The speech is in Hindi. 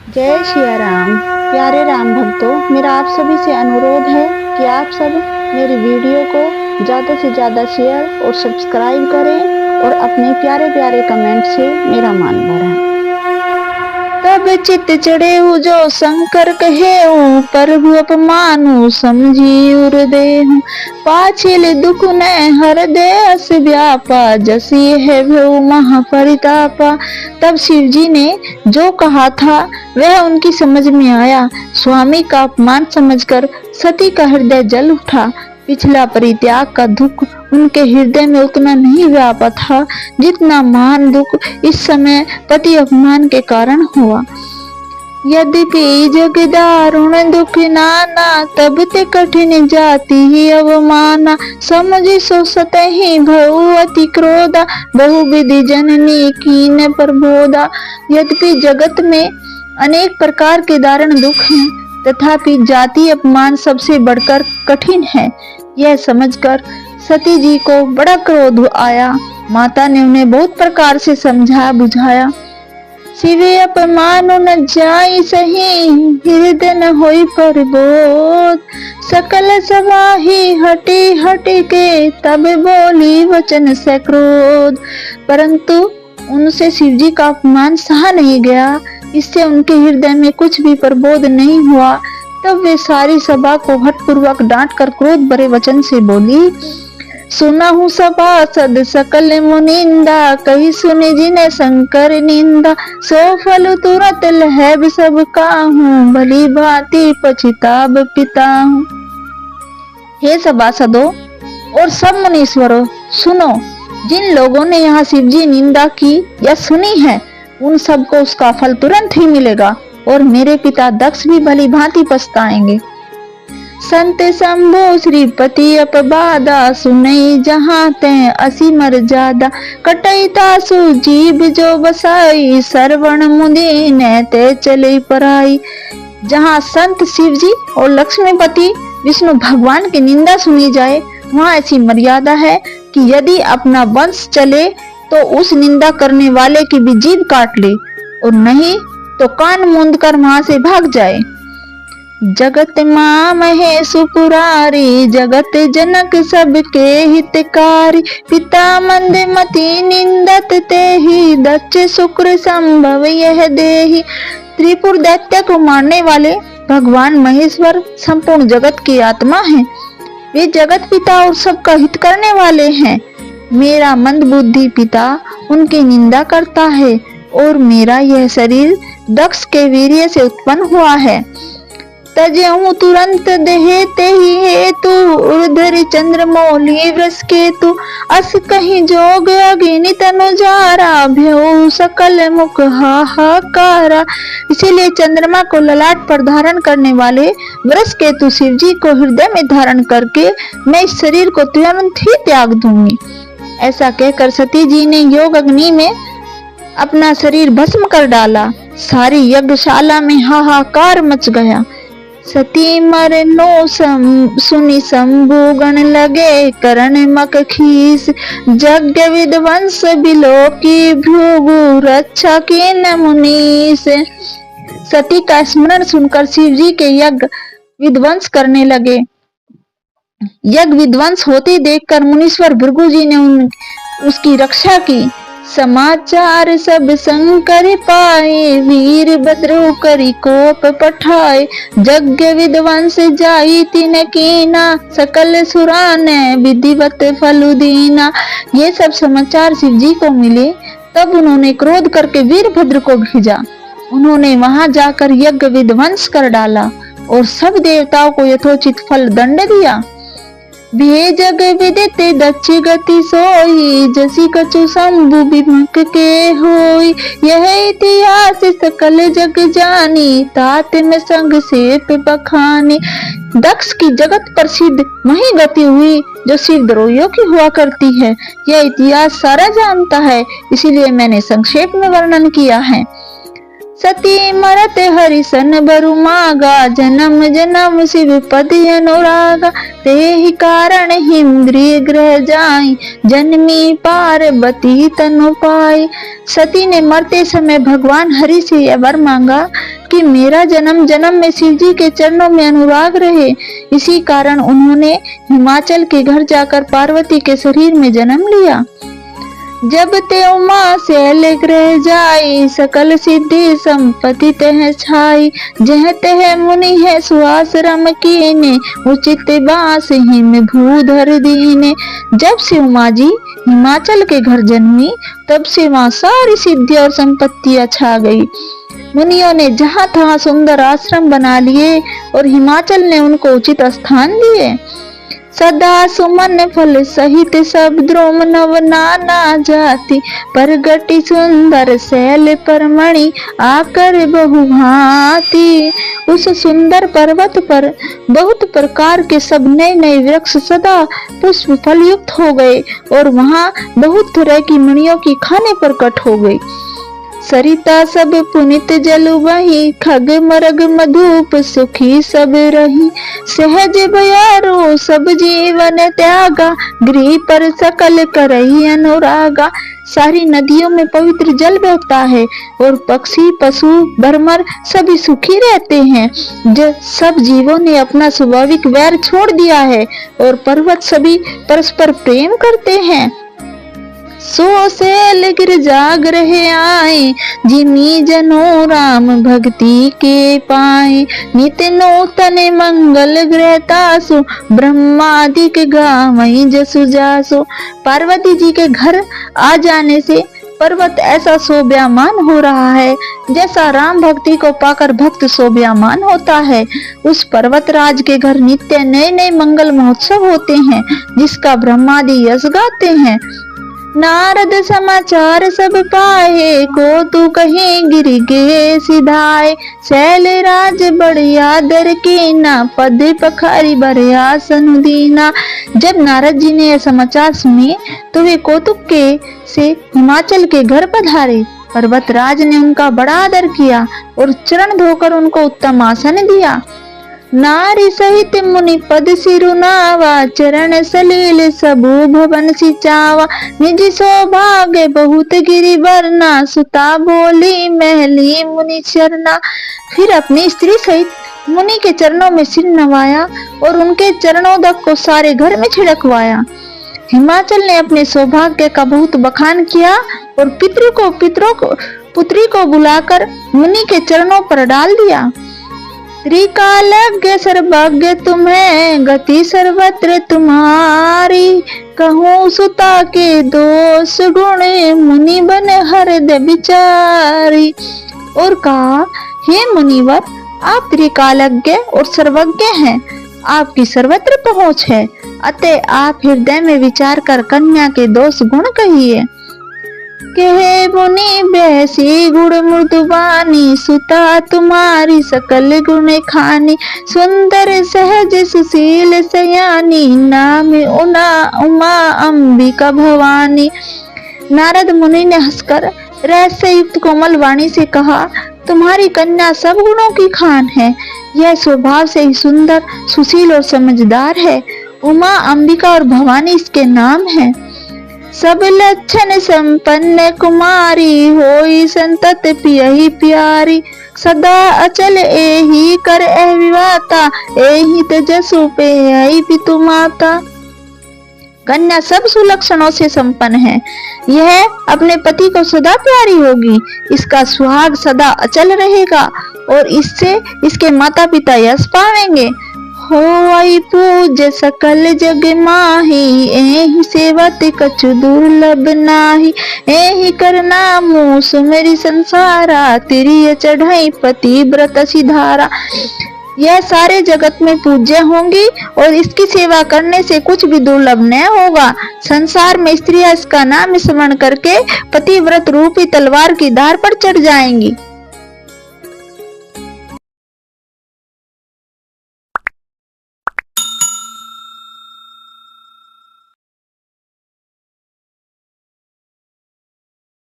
जय सिया राम। प्यारे राम भक्तों, मेरा आप सभी से अनुरोध है कि आप सब मेरी वीडियो को ज़्यादा से ज़्यादा शेयर और सब्सक्राइब करें और अपने प्यारे प्यारे कमेंट से मेरा मान बढ़ाएं। तब चित चढ़े जो शंकर कहे प्रभु अपमानु समझी उर देहु पाछिल दुख न हर देस व्यापा जसी है भ्यो महापरितापा। तब शिव जी ने जो कहा था वह उनकी समझ में आया। स्वामी का अपमान समझकर सती का हृदय जल उठा। पिछला परित्याग का दुख उनके हृदय में उतना नहीं व्यापा था जितना महान दुख इस समय पति अपमान के कारण हुआ। यद्यपि जग दारुण दुख नाना तब ते कठिन जाति ही अवमाना समझि सो सतहि भऊ अति क्रोधा बहुविधि जननी कीन प्रबोधा। यद्यपि जगत में अनेक प्रकार के दारुण दुख हैं तथापि जाति अपमान सबसे बढ़कर कठिन है। यह समझकर सती जी को बड़ा क्रोध आया। माता ने उन्हें बहुत प्रकार से समझाया बुझाया। शिवे अपमान न जाई सही हृदय न होई प्रबोध सकल सवाही हटी हटी के तब बोली वचन से क्रोध। परंतु उनसे शिव जी का अपमान सहा नहीं गया। इससे उनके हृदय में कुछ भी प्रबोध नहीं हुआ। तब वे सारी सभा को हठपूर्वक डांट कर क्रोध भरे वचन से बोली। सुना हूँ सभासद सकल मुनिंदा कही सुने जिने शंकर निंदा सो फल तुरंत लहब सब काहूँ भली भांति पछताब पिता हूँ। हे सभासदों और सब मुनीश्वरों सुनो, जिन लोगों ने यहाँ शिवजी निंदा की या सुनी है उन सबको उसका फल तुरंत ही मिलेगा और मेरे पिता दक्ष भी भली भांति पछताएंगे। संत शंभो श्रीपति अपबादा सुनई जहाँ तय असी मर्यादा कटई तासु जीव जो बसाई श्रवण मुनि ने ते चले पराई। जहाँ संत शिव जी और लक्ष्मीपति विष्णु भगवान की निंदा सुनी जाए वहाँ ऐसी मर्यादा है कि यदि अपना वंश चले तो उस निंदा करने वाले की भी जीभ काट ले और नहीं तो कान मूंद कर वहां से भाग जाए। जगत माँ महेश पुरारी जगत जनक सबके हितकारी पिता मंद मति निंदत ते ही दक्ष शुक्र संभव यह देही। त्रिपुर दैत्य को मारने वाले भगवान महेश्वर संपूर्ण जगत की आत्मा है। वे जगत पिता और सबका हित करने वाले हैं। मेरा मंद बुद्धि पिता उनकी निंदा करता है और मेरा यह शरीर दक्ष के वीर्य से उत्पन्न हुआ है। तजहु तुरंत देहते ही हेतु उर्धर चंद्रमौली वृष केतु अस कहीं जोग अग्नि तनुजारा भ्यो सकल मुख हाहाकारा। इसीलिए चंद्रमा को ललाट पर धारण करने वाले वृष केतु शिव जी को हृदय में धारण करके मैं इस शरीर को तुरंत ही त्याग दूंगी। ऐसा कहकर सती जी ने योग अग्नि में अपना शरीर भस्म कर डाला। सारी यज्ञशाला में हाहाकार मच गया। सती मरनो सुनी शंभु गण लगे करण मक खीस यज्ञ विध्वंस बिलो की भृगु रक्षा की न मुनीस। सती का स्मरण सुनकर शिव जी के यज्ञ विध्वंस करने लगे। यज्ञ विध्वंस होते देखकर मुनीश्वर भृगु जी ने उसकी रक्षा की। समाचार सब शंकर पाए वीर बद्रो करी कोप पठाए यज्ञ विध्वंस जाई तिन कीना सकल सुरा ने विधिवत फलु दीना। ये सब समाचार शिव जी को मिले तब उन्होंने क्रोध करके वीरभद्र को भेजा। उन्होंने वहां जाकर यज्ञ विध्वंस कर डाला और सब देवताओं को यथोचित फल दंड दिया। जग विदित दक्ष गति सोई जसी कछु शंभु विमुख के होई यह इतिहास सकल जग जानी तात में संग सेप बखानी। दक्ष की जगत प्रसिद्ध वही गति हुई जो शिव द्रोहियों की हुआ करती है। यह इतिहास सारा जानता है, इसीलिए मैंने संक्षेप में वर्णन किया है। सती मरत हरिसन बरु मागा, जन्म जन्म शिव पद अनुरागा। ते ही कारण इंद्रिय ग्रह जाई, जन्मी पार्वती तनु पाई। सती ने मरते समय भगवान हरि से यह वर मांगा कि मेरा जन्म जन्म में शिव जी के चरणों में अनुराग रहे। इसी कारण उन्होंने हिमाचल के घर जाकर पार्वती के शरीर में जन्म लिया। जब ते उमा शैल ग्रह जाई, सकल सिद्धि संपत्ति तह छाई। जह तह मुनि है सुहास रम कीने, उचित बास हिम भूधर दीने। जब से उमा जी हिमाचल के घर जन्मी, तब से वहाँ सारी सिद्धि और संपत्तियां छा गई। मुनियों ने जहाँ तहाँ सुंदर आश्रम बना लिए और हिमाचल ने उनको उचित स्थान दिए। सदा सुमन फल सहित सब द्रोम नव नाना जाति, परगटि सुंदर शैल परमणि आकर बहुभांति। उस सुंदर पर्वत पर बहुत प्रकार के सब नए नए वृक्ष सदा पुष्प फल युक्त हो गए और वहाँ बहुत तरह की मणियों की खाने प्रकट हो गई। सरिता सब पुनित जल वही, खग मरग मधुप सुखी सब रही। सहज बयारो सब जीवन त्यागा, गृह पर सकल करई अनुरागा। सारी नदियों में पवित्र जल बहता है और पक्षी पशु भ्रमर सभी सुखी रहते हैं। सब जीवों ने अपना स्वाभाविक वैर छोड़ दिया है और पर्वत सभी परस्पर प्रेम करते हैं। सो शैल गिर जाग रहे आए, जिमी जनो राम भक्ति के पाए। नित्य नूतन मंगल ग्रहतासु, ब्रह्मादिक गावई जसु जासु। पार्वती जी के घर आ जाने से पर्वत ऐसा शोभायमान हो रहा है जैसा राम भक्ति को पाकर भक्त शोभायमान होता है। उस पर्वत राज के घर नित्य नए नए मंगल महोत्सव होते हैं, जिसका ब्रह्मादि यश गाते हैं। नारद समाचार सब पाए, को तू कहीं गिर गे सिधाए। शैल राज बड़ी आदर कीना, पद पखारी बड़े आसन दीना। जब नारद जी ने यह समाचार सुने तो वे कौतुक के से हिमाचल के घर पधारे। पर्वत राज ने उनका बड़ा आदर किया और चरण धोकर उनको उत्तम आसन दिया। नारी सहित मुनि पद सिरुनावा, चरण सलील सबू भवन सिचावा। निज सौभाग्य बहुत गिरि बरना, सुता बोली महली मुनि चरना। फिर अपनी स्त्री सहित मुनि के चरणों में सिर नवाया और उनके चरणोदक को सारे घर में छिड़कवाया। हिमाचल ने अपने सौभाग्य का बहुत बखान किया और पुत्री को बुलाकर मुनि के चरणों पर डाल दिया। त्रिकालज्ञ सर्वज्ञ तुम्हें, गति सर्वत्र तुम्हारी। कहूँ सुता के दोष गुण, मुनि बन हृदय विचारी। और कहा, हे मुनिवर, आप त्रिकालज्ञ और सर्वज्ञ हैं, आपकी सर्वत्र पहुँच है, अतः आप हृदय में विचार कर कन्या के दोष गुण कहिए। कहे मुनि बैसी गुण मृदुबानी, सुता तुम्हारी सकल गुण खानी। सुंदर सहज सुशील सयानी, नाम उमा अंबिका भवानी। नारद मुनि ने हंसकर रहस्य युक्त कोमल वाणी से कहा, तुम्हारी कन्या सब गुणों की खान है। यह स्वभाव से ही सुंदर, सुशील और समझदार है। उमा, अंबिका और भवानी इसके नाम हैं। सब लक्षण संपन्न कुमारी, होई संतत पियहि प्यारी। सदा अचल एहि कर विवाता, एहि तेजसु पेयहि पितु माता। कन्या सब सुलक्षणों से संपन्न है। यह अपने पति को सदा प्यारी होगी, इसका सुहाग सदा अचल रहेगा और इससे इसके माता पिता यश पावेंगे। होई पूज्य सकल जग माही, एहि सेवत कछु दुर्लभ नाही। एहि कर नामु सुमेरि संसारा, तिरिय चढ़ाई पति व्रत सिधारा। यह सारे जगत में पूज्य होंगी और इसकी सेवा करने से कुछ भी दुर्लभ न होगा। संसार में स्त्रियां इसका नाम स्मरण करके पतिव्रत रूपी तलवार की धार पर चढ़ जाएंगी।